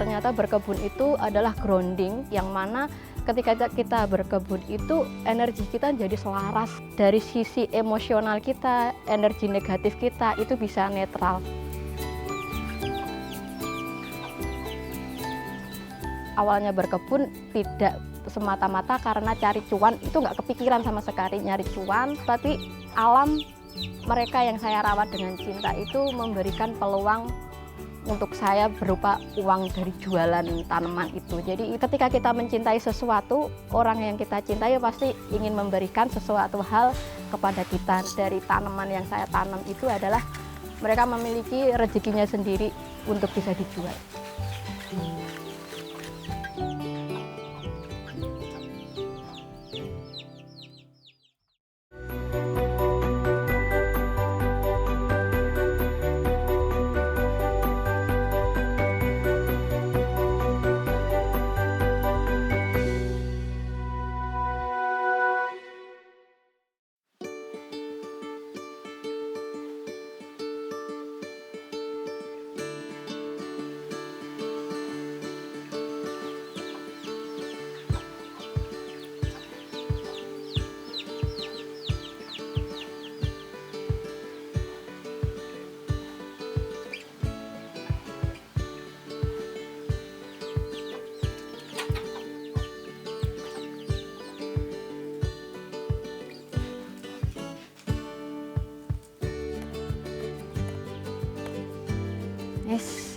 ternyata berkebun itu adalah grounding, yang mana ketika kita berkebun itu energi kita jadi selaras. Dari sisi emosional kita, energi negatif kita itu bisa netral. Awalnya berkebun tidak semata-mata karena cari cuan, itu nggak kepikiran sama sekali nyari cuan, tapi alam mereka yang saya rawat dengan cinta itu memberikan peluang untuk saya berupa uang dari jualan tanaman itu. Jadi ketika kita mencintai sesuatu, orang yang kita cintai pasti ingin memberikan sesuatu hal kepada kita. Dari tanaman yang saya tanam itu adalah mereka memiliki rezekinya sendiri untuk bisa dijual.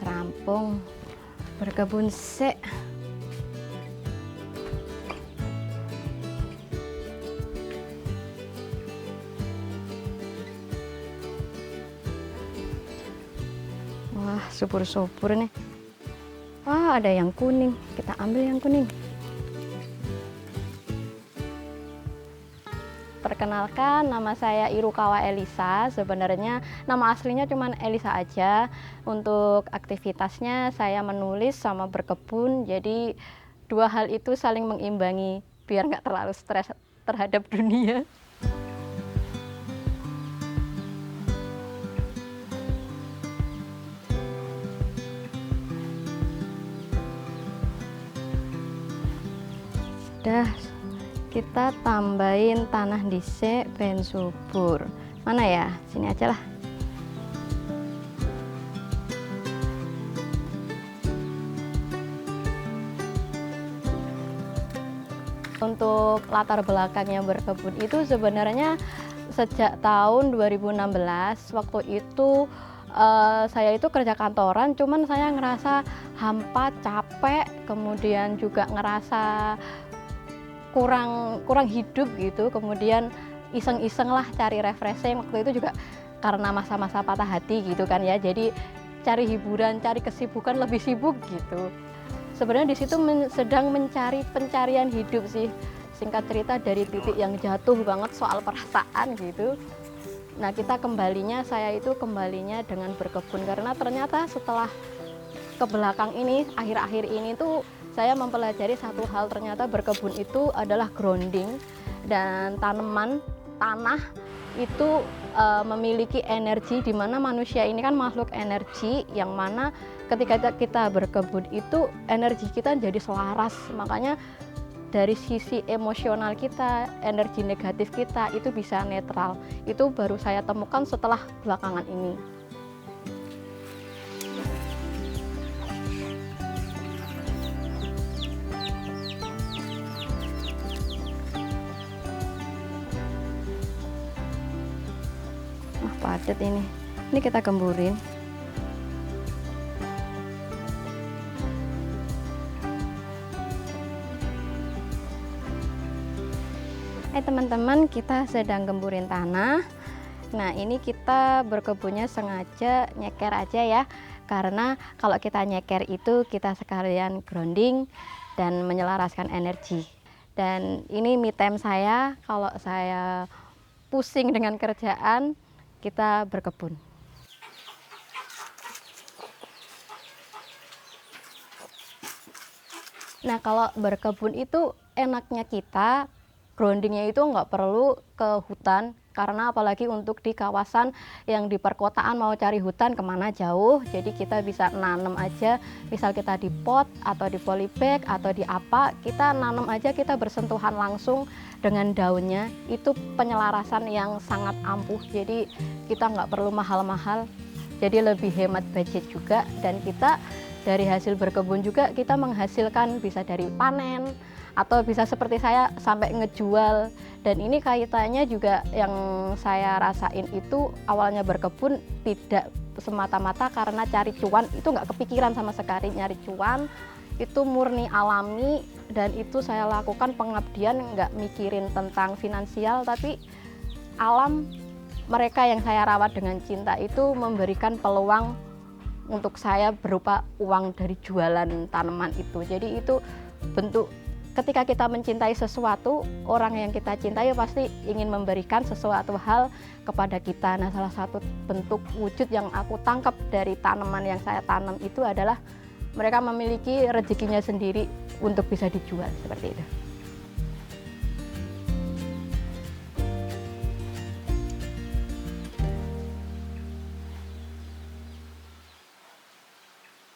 Rampung berkebun sik. Wah, subur-subur nih. Wah, ada yang kuning. Kita ambil yang kuning. Perkenalkan, nama saya Irukawa Elisa. Sebenarnya nama aslinya cuma Elisa aja. Untuk aktivitasnya saya menulis sama berkebun. Jadi dua hal itu saling mengimbangi biar nggak terlalu stres terhadap dunia. Sudah. Kita tambahin tanah dhisik ben subur. Mana ya? Sini aja lah. Untuk latar belakangnya berkebun itu sebenarnya sejak tahun 2016. Waktu itu saya itu kerja kantoran, cuman saya ngerasa hampa, capek, kemudian juga ngerasa kurang hidup gitu. Kemudian iseng-iseng lah cari refreshing. Waktu itu juga karena masa-masa patah hati gitu kan ya, jadi cari hiburan, cari kesibukan, lebih sibuk gitu. Sebenarnya di situ sedang mencari pencarian hidup sih. Singkat cerita, dari titik yang jatuh banget soal perasaan gitu. Nah, saya itu kembalinya dengan berkebun, karena ternyata setelah ke belakang ini, akhir-akhir ini tuh saya mempelajari satu hal, ternyata berkebun itu adalah grounding, dan tanah itu memiliki energi, di mana manusia ini kan makhluk energi, yang mana ketika kita berkebun itu energi kita jadi selaras. Makanya dari sisi emosional kita, energi negatif kita itu bisa netral. Itu baru saya temukan setelah belakangan ini. Padat ini kita gemburin. Teman-teman, kita sedang gemburin tanah. Nah, ini kita berkebunnya sengaja nyeker aja ya, karena kalau kita nyeker itu kita sekalian grounding dan menyelaraskan energi. Dan ini me time saya, kalau saya pusing dengan kerjaan, kita berkebun. Nah, kalau berkebun itu enaknya kita groundingnya itu nggak perlu ke hutan, karena apalagi untuk di kawasan yang di perkotaan mau cari hutan kemana jauh, jadi kita bisa nanam aja, misal kita di pot atau di polybag atau di apa, kita nanam aja, kita bersentuhan langsung dengan daunnya, itu penyelarasan yang sangat ampuh, jadi kita nggak perlu mahal-mahal, jadi lebih hemat budget juga, dan kita dari hasil berkebun juga kita menghasilkan, bisa dari panen atau bisa seperti saya sampai ngejual. Dan ini kaitannya juga yang saya rasain itu, awalnya berkebun tidak semata-mata karena cari cuan, itu nggak kepikiran sama sekali nyari cuan, itu murni alami, dan itu saya lakukan pengabdian, nggak mikirin tentang finansial, tapi alam, mereka yang saya rawat dengan cinta itu memberikan peluang untuk saya berupa uang dari jualan tanaman itu. Jadi itu bentuk, ketika kita mencintai sesuatu, orang yang kita cintai pasti ingin memberikan sesuatu hal kepada kita. Nah, salah satu bentuk wujud yang aku tangkap dari tanaman yang saya tanam itu adalah mereka memiliki rezekinya sendiri untuk bisa dijual, seperti itu.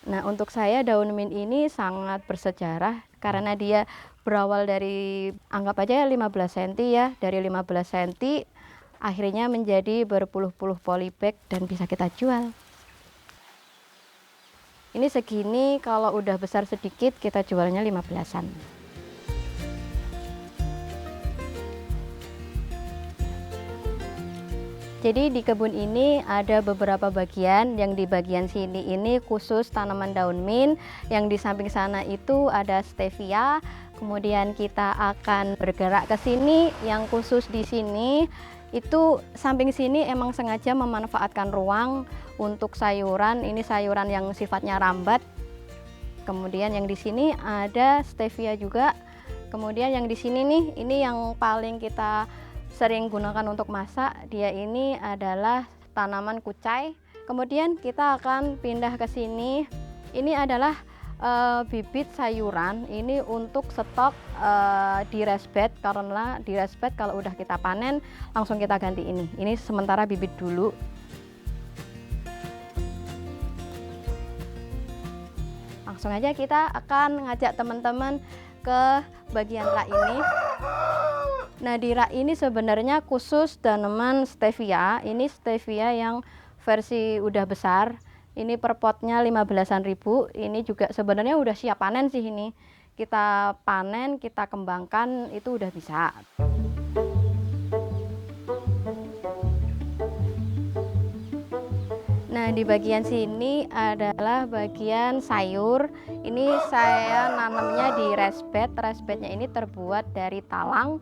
Nah, untuk saya daun mint ini sangat bersejarah karena dia berawal dari, anggap aja 15 cm ya, dari 15 cm akhirnya menjadi berpuluh-puluh polybag dan bisa kita jual. Ini segini, kalau udah besar sedikit kita jualnya 15-an. Jadi di kebun ini ada beberapa bagian, yang di bagian sini ini khusus tanaman daun mint, yang di samping sana itu ada stevia. Kemudian kita akan bergerak ke sini, yang khusus di sini itu samping sini emang sengaja memanfaatkan ruang untuk sayuran. Ini sayuran yang sifatnya rambat. Kemudian yang di sini ada stevia juga. Kemudian yang di sini nih, ini yang paling kita sering gunakan untuk masak, dia ini adalah tanaman kucai. Kemudian kita akan pindah ke sini. Ini adalah bibit sayuran, ini untuk stok di raised bed, karena di raised bed kalau udah kita panen langsung kita ganti ini. Ini sementara bibit dulu. Langsung aja kita akan ngajak teman-teman ke bagian rak ini. Nah, di rak ini sebenarnya khusus tanaman stevia. Ini stevia yang versi udah besar. Ini per potnya 15-an ribu. Ini juga sebenarnya udah siap panen sih ini. Kita panen, kita kembangkan, itu udah bisa. Nah, di bagian sini adalah bagian sayur. Ini saya nanamnya di raised bed. Raised bednya ini terbuat dari talang.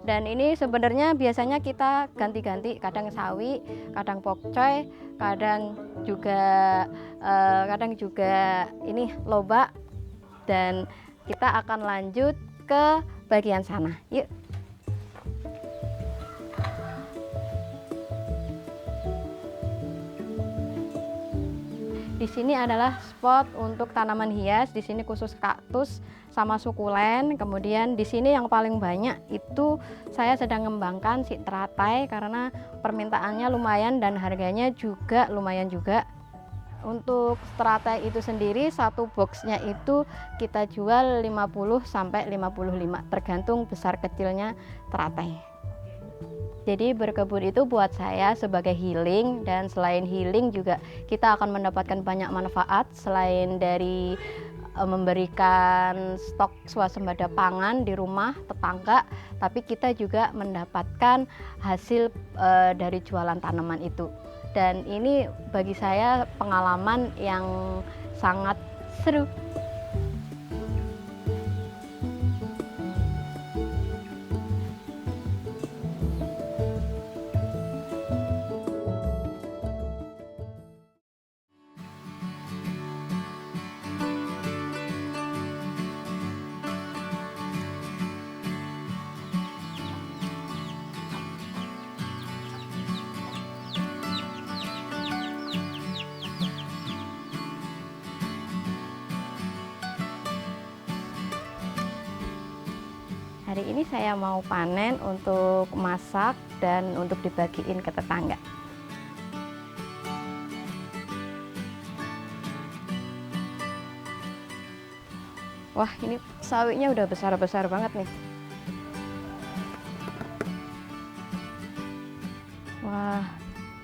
Dan ini sebenarnya biasanya kita ganti-ganti, kadang sawi, kadang pokcoy, kadang juga ini lobak. Dan kita akan lanjut ke bagian sana. Yuk. Di sini adalah spot untuk tanaman hias. Di sini khusus kaktus sama sukulen. Kemudian di sini yang paling banyak itu saya sedang mengembangkan si teratai karena permintaannya lumayan dan harganya juga lumayan juga. Untuk teratai itu sendiri satu boxnya itu kita jual 50 sampai 55 tergantung besar kecilnya teratai. Jadi berkebun itu buat saya sebagai healing, dan selain healing juga kita akan mendapatkan banyak manfaat selain dari memberikan stok swasembada pangan di rumah tetangga, tapi kita juga mendapatkan hasil dari jualan tanaman itu. Dan ini bagi saya pengalaman yang sangat seru. Hari ini saya mau panen untuk masak dan untuk dibagiin ke tetangga. Wah, ini sawinya udah besar-besar banget nih. Wah,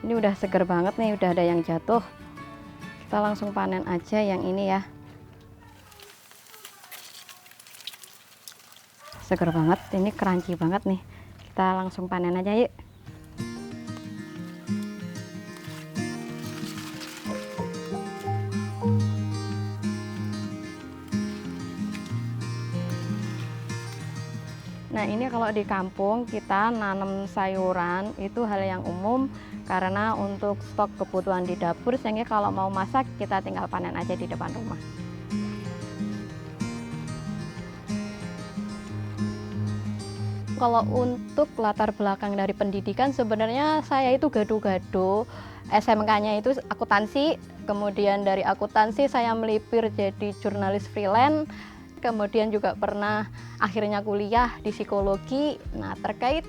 ini udah seger banget nih, udah ada yang jatuh. Kita langsung panen aja yang ini ya. Seger banget, ini crunchy banget nih. Kita langsung panen aja yuk. Nah, ini kalau di kampung kita nanam sayuran itu hal yang umum karena untuk stok kebutuhan di dapur, sehingga kalau mau masak kita tinggal panen aja di depan rumah. Kalau untuk latar belakang dari pendidikan, sebenarnya saya itu gado-gado. SMK-nya itu akuntansi, kemudian dari akuntansi saya melipir jadi jurnalis freelance, kemudian juga pernah akhirnya kuliah di psikologi. Nah, terkait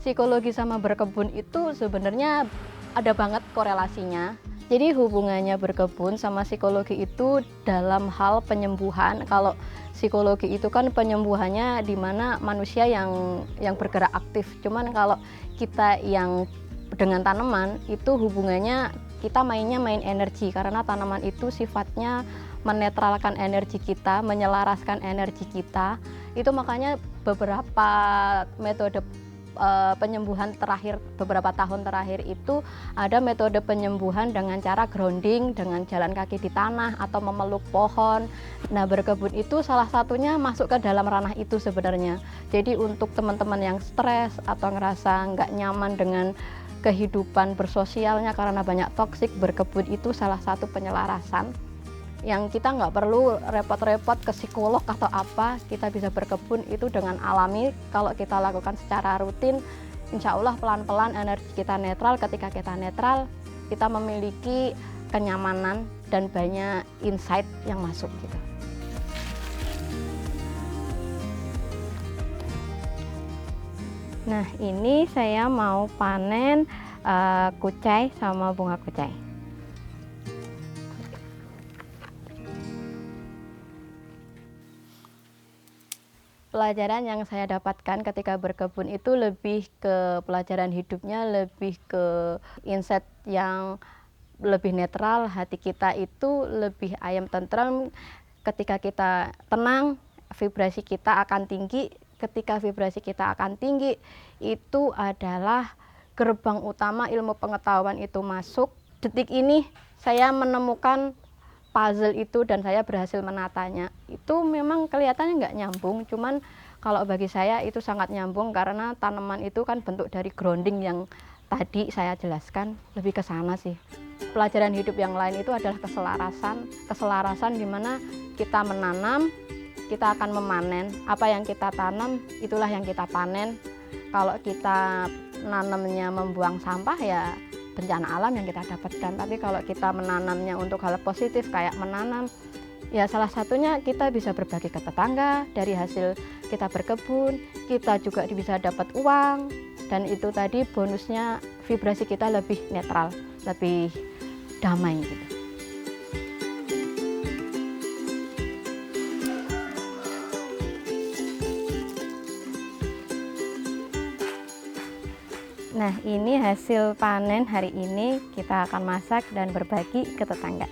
psikologi sama berkebun itu sebenarnya ada banget korelasinya. Jadi hubungannya berkebun sama psikologi itu dalam hal penyembuhan. Kalau psikologi itu kan penyembuhannya di mana manusia yang bergerak aktif. Cuman kalau kita yang dengan tanaman itu hubungannya kita main energi, karena tanaman itu sifatnya menetralkan energi kita, menyelaraskan energi kita. Itu makanya beberapa metode penyembuhan terakhir, beberapa tahun terakhir itu ada metode penyembuhan dengan cara grounding, dengan jalan kaki di tanah atau memeluk pohon. Nah, berkebun itu salah satunya masuk ke dalam ranah itu sebenarnya. Jadi untuk teman-teman yang stres atau ngerasa nggak nyaman dengan kehidupan bersosialnya karena banyak toksik, berkebun itu salah satu penyelarasan yang kita nggak perlu repot-repot ke psikolog atau apa. Kita bisa berkebun itu dengan alami. Kalau kita lakukan secara rutin, insya Allah pelan-pelan energi kita netral. Ketika kita netral, kita memiliki kenyamanan dan banyak insight yang masuk gitu. Nah, ini saya mau panen kucai sama bunga kucai. Pelajaran yang saya dapatkan ketika berkebun itu lebih ke pelajaran hidupnya, lebih ke insight yang lebih netral. Hati kita itu lebih ayam tentrem. Ketika kita tenang, vibrasi kita akan tinggi. Ketika vibrasi kita akan tinggi, itu adalah gerbang utama ilmu pengetahuan itu masuk. Detik ini saya menemukan puzzle itu dan saya berhasil menatanya. Itu memang kelihatannya nggak nyambung, cuman kalau bagi saya itu sangat nyambung karena tanaman itu kan bentuk dari grounding yang tadi saya jelaskan, lebih ke sana sih. Pelajaran hidup yang lain itu adalah keselarasan di mana kita menanam, kita akan memanen. Apa yang kita tanam, itulah yang kita panen. Kalau kita nanamnya membuang sampah ya bencana alam yang kita dapatkan. Tapi kalau kita menanamnya untuk hal positif kayak menanam, ya salah satunya kita bisa berbagi ke tetangga. Dari hasil kita berkebun, kita juga bisa dapat uang, dan itu tadi bonusnya vibrasi kita lebih netral, lebih damai gitu. Nah, ini hasil panen hari ini, kita akan masak dan berbagi ke tetangga.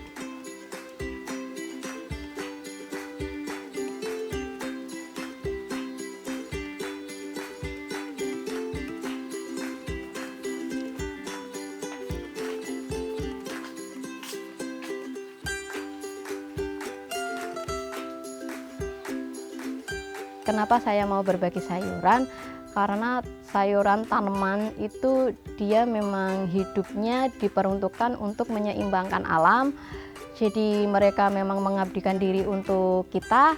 Kenapa saya mau berbagi sayuran? Karena sayuran tanaman itu dia memang hidupnya diperuntukkan untuk menyeimbangkan alam. Jadi mereka memang mengabdikan diri untuk kita,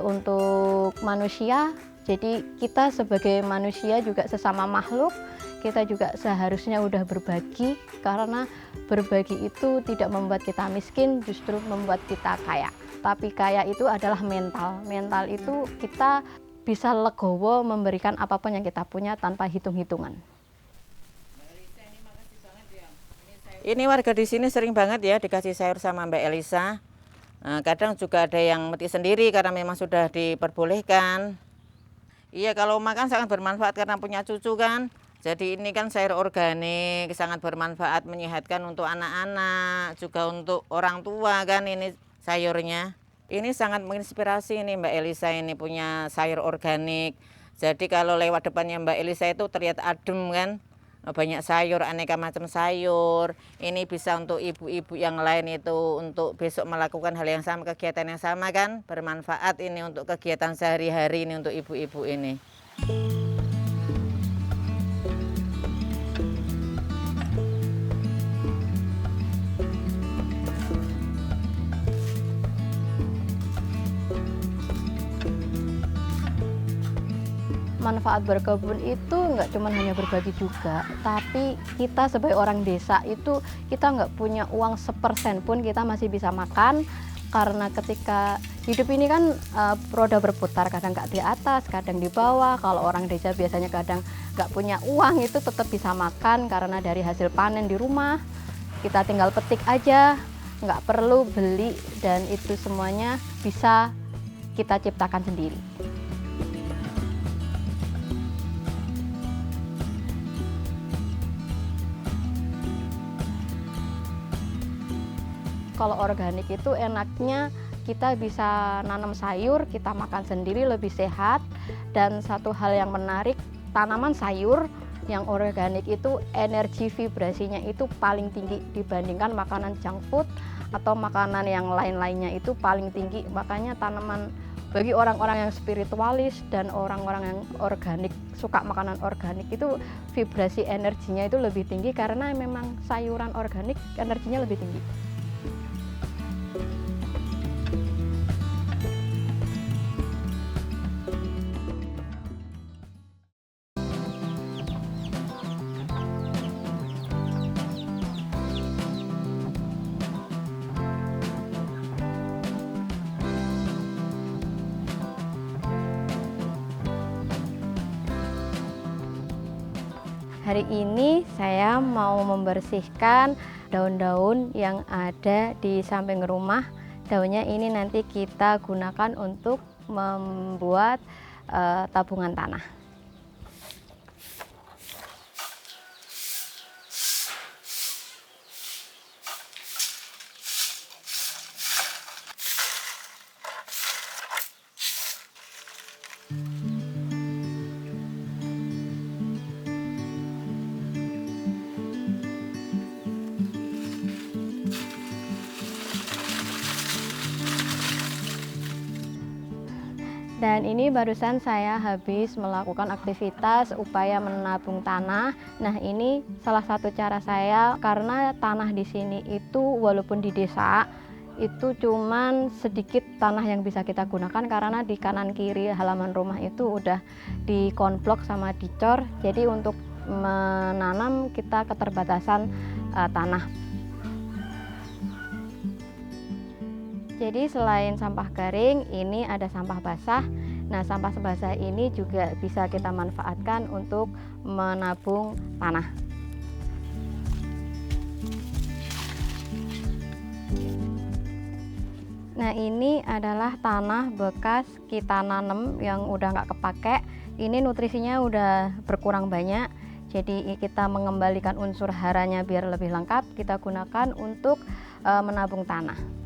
untuk manusia. Jadi kita sebagai manusia juga sesama makhluk, kita juga seharusnya udah berbagi, karena berbagi itu tidak membuat kita miskin, justru membuat kita kaya. Tapi kaya itu adalah mental. Mental itu kita bisa legowo memberikan apapun yang kita punya tanpa hitung-hitungan. Ini warga di sini sering banget ya dikasih sayur sama Mbak Elisa. Nah, kadang juga ada yang metik sendiri karena memang sudah diperbolehkan. Iya, kalau makan sangat bermanfaat karena punya cucu kan. Jadi ini kan sayur organik, sangat bermanfaat, menyehatkan untuk anak-anak, juga untuk orang tua kan ini sayurnya. Ini sangat menginspirasi ini Mbak Elisa ini punya sayur organik. Jadi kalau lewat depannya Mbak Elisa itu terlihat adem kan. Banyak sayur, aneka macam sayur. Ini bisa untuk ibu-ibu yang lain itu untuk besok melakukan hal yang sama, kegiatan yang sama kan. Bermanfaat ini untuk kegiatan sehari-hari ini untuk ibu-ibu ini. Manfaat berkebun itu nggak cuma hanya berbagi juga, tapi kita sebagai orang desa itu kita nggak punya uang sepersen pun kita masih bisa makan, karena ketika hidup ini kan roda berputar, kadang nggak di atas, kadang di bawah. Kalau orang desa biasanya kadang nggak punya uang itu tetap bisa makan karena dari hasil panen di rumah kita tinggal petik aja, nggak perlu beli, dan itu semuanya bisa kita ciptakan sendiri. Kalau organik itu enaknya kita bisa nanam sayur, kita makan sendiri lebih sehat. Dan satu hal yang menarik, tanaman sayur yang organik itu energi vibrasinya itu paling tinggi dibandingkan makanan junk food atau makanan yang lain-lainnya itu paling tinggi. Makanya tanaman bagi orang-orang yang spiritualis dan orang-orang yang organik, suka makanan organik itu vibrasi energinya itu lebih tinggi karena memang sayuran organik energinya lebih tinggi. Hari ini saya mau membersihkan daun-daun yang ada di samping rumah. Daunnya ini nanti kita gunakan untuk membuat tabungan tanah. Dan ini barusan saya habis melakukan aktivitas upaya menabung tanah. Nah, ini salah satu cara saya karena tanah di sini itu walaupun di desa itu cuman sedikit tanah yang bisa kita gunakan karena di kanan kiri halaman rumah itu udah dikonblok sama dicor. Jadi untuk menanam kita keterbatasan tanah. Jadi selain sampah garing, ini ada sampah basah. Nah, sampah basah ini juga bisa kita manfaatkan untuk menabung tanah. Nah, ini adalah tanah bekas kita nanam yang udah nggak kepake. Ini nutrisinya udah berkurang banyak. Jadi kita mengembalikan unsur haranya biar lebih lengkap. Kita gunakan untuk menabung tanah.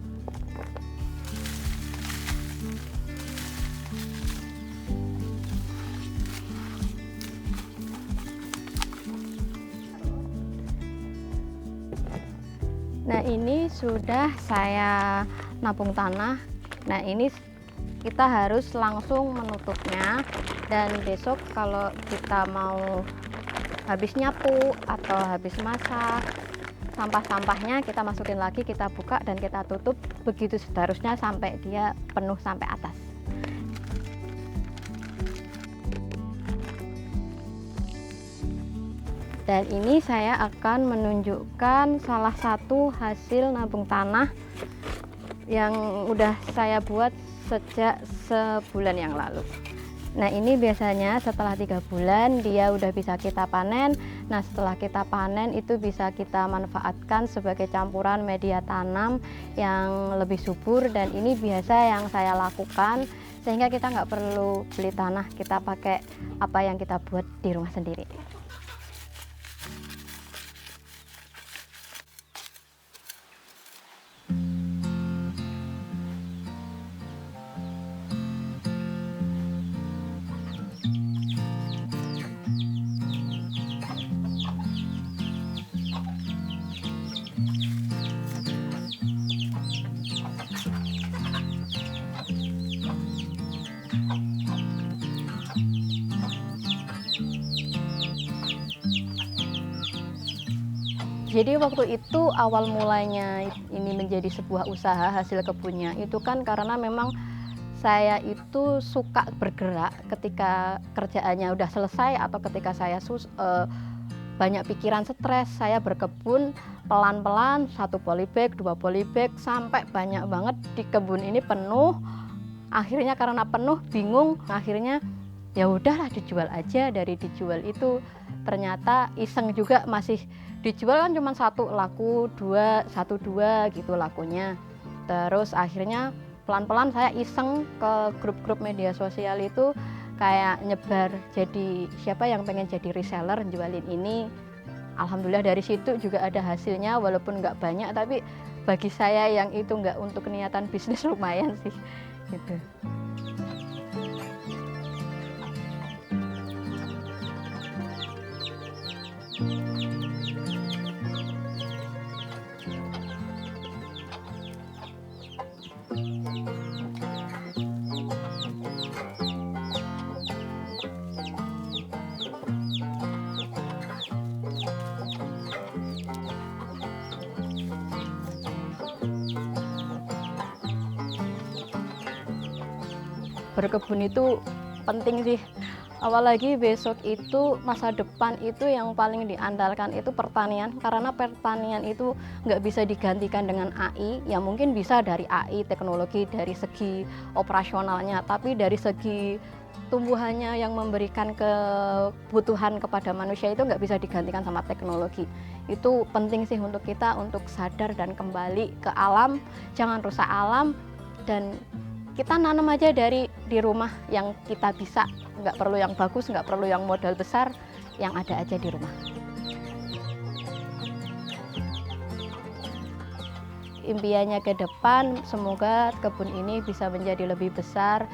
Nah, ini sudah saya nabung tanah. Nah, ini kita harus langsung menutupnya, dan besok kalau kita mau habis nyapu atau habis masak, sampah-sampahnya kita masukin lagi, kita buka dan kita tutup, begitu seterusnya sampai dia penuh sampai atas. Dan ini saya akan menunjukkan salah satu hasil nabung tanah yang udah saya buat sejak sebulan yang lalu. Nah ini biasanya setelah 3 bulan dia udah bisa kita panen. Nah setelah kita panen itu bisa kita manfaatkan sebagai campuran media tanam yang lebih subur, dan ini biasa yang saya lakukan sehingga kita nggak perlu beli tanah, kita pakai apa yang kita buat di rumah sendiri. Jadi waktu itu awal mulanya ini menjadi sebuah usaha hasil kebunnya itu kan karena memang saya itu suka bergerak ketika kerjaannya udah selesai atau ketika saya banyak pikiran stres, saya berkebun pelan-pelan 1 polybag, 2 polybag sampai banyak banget di kebun ini penuh. Akhirnya karena penuh bingung, akhirnya ya udahlah dijual aja. Dari dijual itu ternyata iseng juga, masih dijual kan cuma 1 laku, 2 1 2 gitu lakunya. Terus akhirnya pelan-pelan saya iseng ke grup-grup media sosial itu kayak nyebar, jadi siapa yang pengen jadi reseller jualin ini. Alhamdulillah dari situ juga ada hasilnya, walaupun nggak banyak tapi bagi saya yang itu nggak untuk niatan bisnis lumayan sih gitu. Berkebun itu penting sih, apalagi besok itu masa depan itu yang paling diandalkan itu pertanian, karena pertanian itu nggak bisa digantikan dengan AI. Ya mungkin bisa dari AI teknologi dari segi operasionalnya, tapi dari segi tumbuhannya yang memberikan kebutuhan kepada manusia itu nggak bisa digantikan sama teknologi. Itu penting sih untuk kita untuk sadar dan kembali ke alam, jangan rusak alam, dan kita nanam aja dari di rumah yang kita bisa, nggak perlu yang bagus, nggak perlu yang modal besar, yang ada aja di rumah. Impiannya ke depan semoga kebun ini bisa menjadi lebih besar,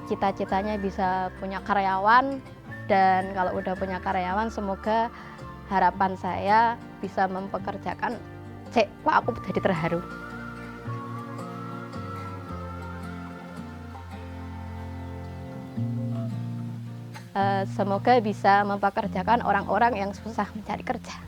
cita-citanya bisa punya karyawan, dan kalau udah punya karyawan semoga harapan saya bisa mempekerjakan, kok aku jadi terharu. Semoga bisa mempekerjakan orang-orang yang susah mencari kerja.